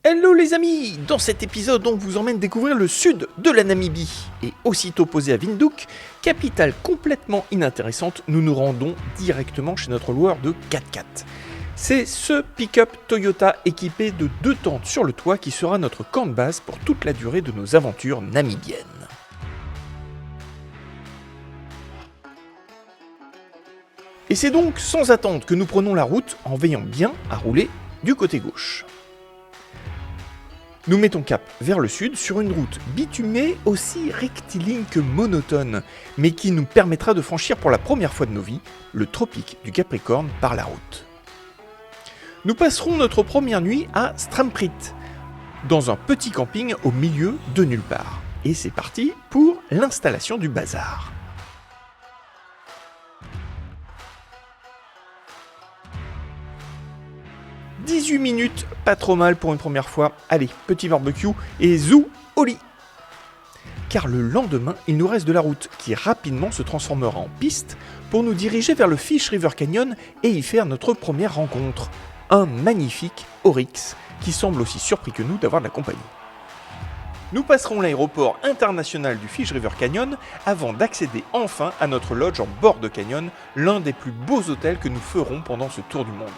Hello les amis! Dans cet épisode, on vous emmène découvrir le sud de la Namibie. Et aussitôt posé à Windhoek, capitale complètement inintéressante, nous nous rendons directement chez notre loueur de 4x4. C'est ce pick-up Toyota équipé de 2 tentes sur le toit qui sera notre camp de base pour toute la durée de nos aventures namibiennes. Et c'est donc sans attendre que nous prenons la route en veillant bien à rouler du côté gauche. Nous mettons cap vers le sud sur une route bitumée aussi rectiligne que monotone, mais qui nous permettra de franchir pour la première fois de nos vies le tropique du Capricorne par la route. Nous passerons notre première nuit à Stramprit, dans un petit camping au milieu de nulle part. Et c'est parti pour l'installation du bazar. « 18 minutes, pas trop mal pour une première fois. Allez, petit barbecue et zou au lit. Car le lendemain, il nous reste de la route qui rapidement se transformera en piste pour nous diriger vers le Fish River Canyon et y faire notre première rencontre. Un magnifique Oryx qui semble aussi surpris que nous d'avoir de la compagnie. Nous passerons l'aéroport international du Fish River Canyon avant d'accéder enfin à notre lodge en bord de canyon, l'un des plus beaux hôtels que nous ferons pendant ce tour du monde.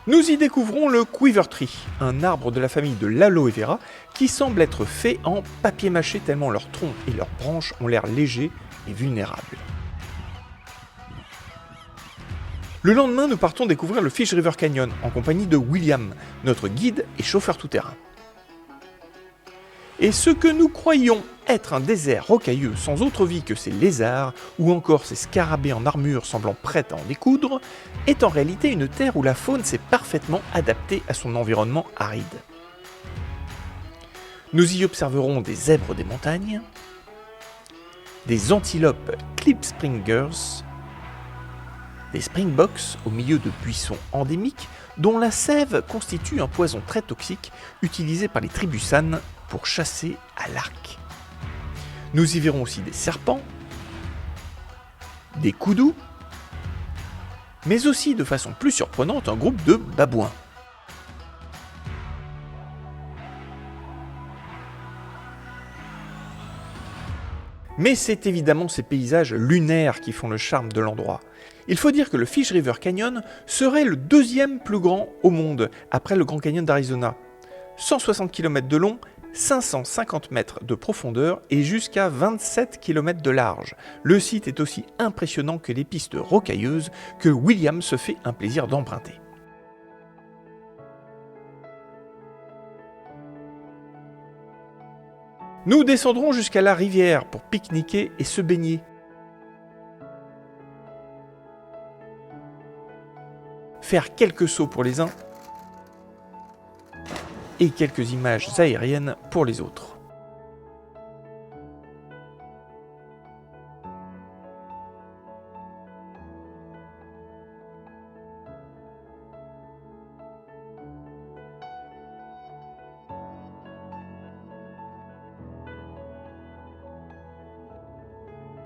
Nous y découvrons le Quiver Tree, un arbre de la famille de l'aloe vera qui semble être fait en papier mâché tellement leurs troncs et leurs branches ont l'air légers et vulnérables. Le lendemain, nous partons découvrir le Fish River Canyon en compagnie de William, notre guide et chauffeur tout-terrain. Et ce que nous croyions être un désert rocailleux sans autre vie que ces lézards, ou encore ces scarabées en armure semblant prêts à en découdre, est en réalité une terre où la faune s'est parfaitement adaptée à son environnement aride. Nous y observerons des zèbres des montagnes, des antilopes klipspringers, des springboks au milieu de buissons endémiques dont la sève constitue un poison très toxique utilisé par les tribus San pour chasser à l'arc. Nous y verrons aussi des serpents, des koudous, mais aussi de façon plus surprenante un groupe de babouins. Mais c'est évidemment ces paysages lunaires qui font le charme de l'endroit. Il faut dire que le Fish River Canyon serait le 2e plus grand au monde, après le Grand Canyon d'Arizona. 160 km de long, 550 mètres de profondeur et jusqu'à 27 km de large. Le site est aussi impressionnant que les pistes rocailleuses que William se fait un plaisir d'emprunter. Nous descendrons jusqu'à la rivière pour pique-niquer et se baigner. Faire quelques sauts pour les uns et quelques images aériennes pour les autres.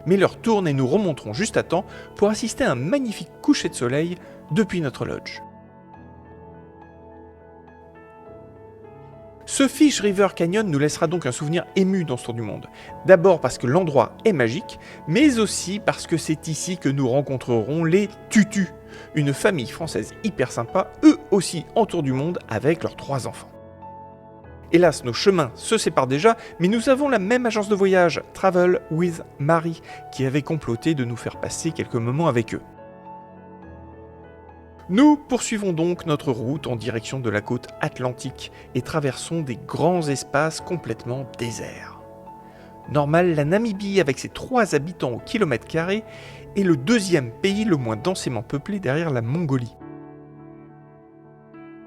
Mais l'heure tourne et nous remonterons juste à temps pour assister à un magnifique coucher de soleil depuis notre lodge. Ce Fish River Canyon nous laissera donc un souvenir ému dans ce tour du monde. D'abord parce que l'endroit est magique, mais aussi parce que c'est ici que nous rencontrerons les Tutus, une famille française hyper sympa, eux aussi en tour du monde avec leurs 3 enfants. Hélas, nos chemins se séparent déjà, mais nous avons la même agence de voyage, Travel with Mary, qui avait comploté de nous faire passer quelques moments avec eux. Nous poursuivons donc notre route en direction de la côte atlantique et traversons des grands espaces complètement déserts. Normal, la Namibie, avec ses 3 habitants au kilomètre carré, est le 2e pays le moins densément peuplé derrière la Mongolie.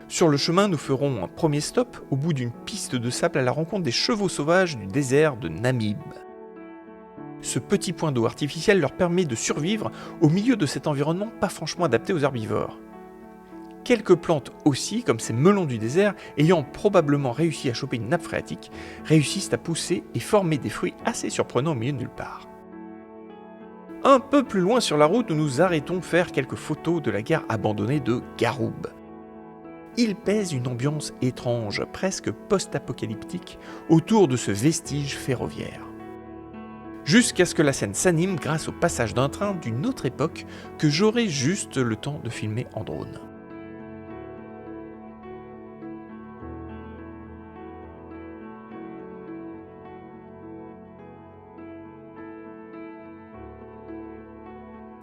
Sur le chemin, nous ferons un premier stop au bout d'une piste de sable à la rencontre des chevaux sauvages du désert de Namib. Ce petit point d'eau artificiel leur permet de survivre au milieu de cet environnement pas franchement adapté aux herbivores. Quelques plantes aussi, comme ces melons du désert, ayant probablement réussi à choper une nappe phréatique, réussissent à pousser et former des fruits assez surprenants au milieu de nulle part. Un peu plus loin sur la route, nous nous arrêtons faire quelques photos de la gare abandonnée de Garoub. Il pèse une ambiance étrange, presque post-apocalyptique, autour de ce vestige ferroviaire. Jusqu'à ce que la scène s'anime grâce au passage d'un train d'une autre époque que j'aurai juste le temps de filmer en drone.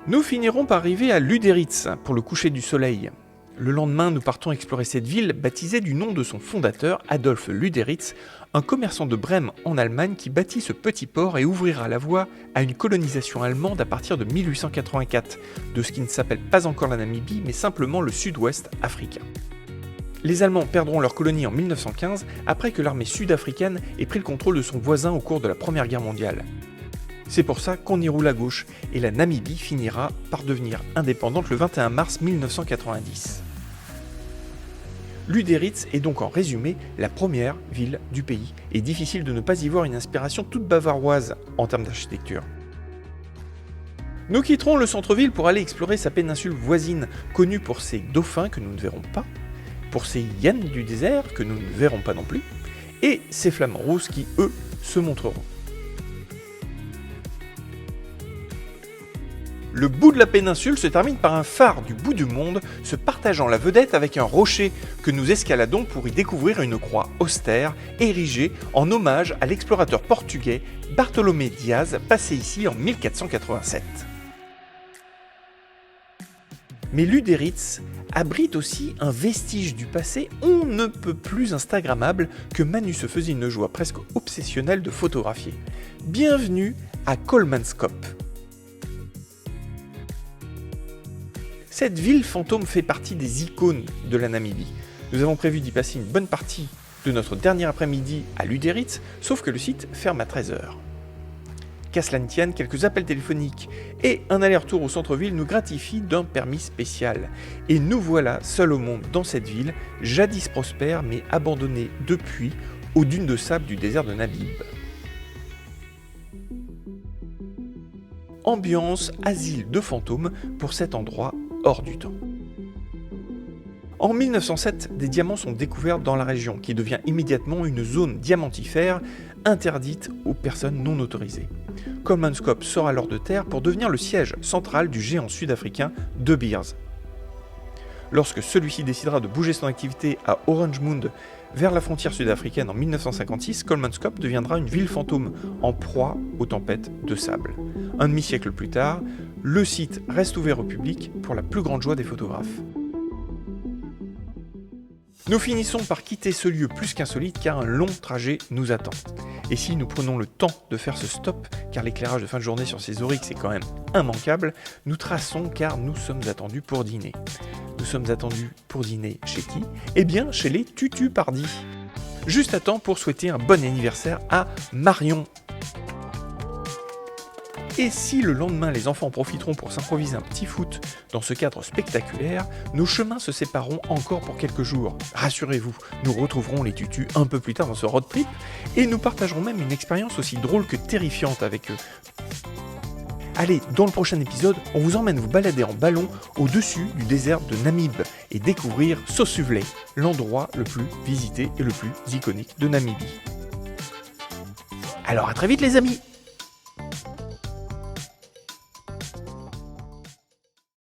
Nous finirons par arriver à Lüderitz pour le coucher du soleil. Le lendemain, nous partons explorer cette ville baptisée du nom de son fondateur, Adolf Lüderitz, un commerçant de Brême en Allemagne qui bâtit ce petit port et ouvrira la voie à une colonisation allemande à partir de 1884, de ce qui ne s'appelle pas encore la Namibie, mais simplement le sud-ouest africain. Les Allemands perdront leur colonie en 1915 après que l'armée sud-africaine ait pris le contrôle de son voisin au cours de la Première Guerre mondiale. C'est pour ça qu'on y roule à gauche, et la Namibie finira par devenir indépendante le 21 mars 1990. Lüderitz est donc en résumé la première ville du pays, et difficile de ne pas y voir une inspiration toute bavaroise en termes d'architecture. Nous quitterons le centre-ville pour aller explorer sa péninsule voisine, connue pour ses dauphins que nous ne verrons pas, pour ses hyènes du désert que nous ne verrons pas non plus, et ses flamants roses qui, eux, se montreront. Le bout de la péninsule se termine par un phare du bout du monde se partageant la vedette avec un rocher que nous escaladons pour y découvrir une croix austère érigée en hommage à l'explorateur portugais Bartolomé Diaz passé ici en 1487. Mais Lüderitz abrite aussi un vestige du passé on ne peut plus instagrammable que Manu se faisait une joie presque obsessionnelle de photographier. Bienvenue à Kolmanskop. Cette ville fantôme fait partie des icônes de la Namibie. Nous avons prévu d'y passer une bonne partie de notre dernier après-midi à Lüderitz, sauf que le site ferme à 13h. Qu'à cela ne tienne, quelques appels téléphoniques et un aller-retour au centre-ville nous gratifient d'un permis spécial. Et nous voilà seuls au monde dans cette ville, jadis prospère mais abandonnée depuis aux dunes de sable du désert de Namib. Ambiance asile de fantômes pour cet endroit hors du temps. En 1907, des diamants sont découverts dans la région, qui devient immédiatement une zone diamantifère interdite aux personnes non autorisées. Kolmanskop sort alors de terre pour devenir le siège central du géant sud-africain De Beers. Lorsque celui-ci décidera de bouger son activité à Oranjemund vers la frontière sud-africaine en 1956, Kolmanskop deviendra une ville fantôme en proie aux tempêtes de sable. Un demi-siècle plus tard, le site reste ouvert au public pour la plus grande joie des photographes. Nous finissons par quitter ce lieu plus qu'insolite car un long trajet nous attend. Et si nous prenons le temps de faire ce stop, car l'éclairage de fin de journée sur ces oryx est quand même immanquable, nous traçons car nous sommes attendus pour dîner. Nous sommes attendus pour dîner chez qui ? Eh bien chez les Tutu Pardi. Juste à temps pour souhaiter un bon anniversaire à Marion. Et si le lendemain les enfants profiteront pour s'improviser un petit foot dans ce cadre spectaculaire, nos chemins se sépareront encore pour quelques jours. Rassurez-vous, nous retrouverons les tutus un peu plus tard dans ce road trip et nous partagerons même une expérience aussi drôle que terrifiante avec eux. Allez, dans le prochain épisode, on vous emmène vous balader en ballon au-dessus du désert de Namib et découvrir Sosuvlei, l'endroit le plus visité et le plus iconique de Namibie. Alors à très vite les amis!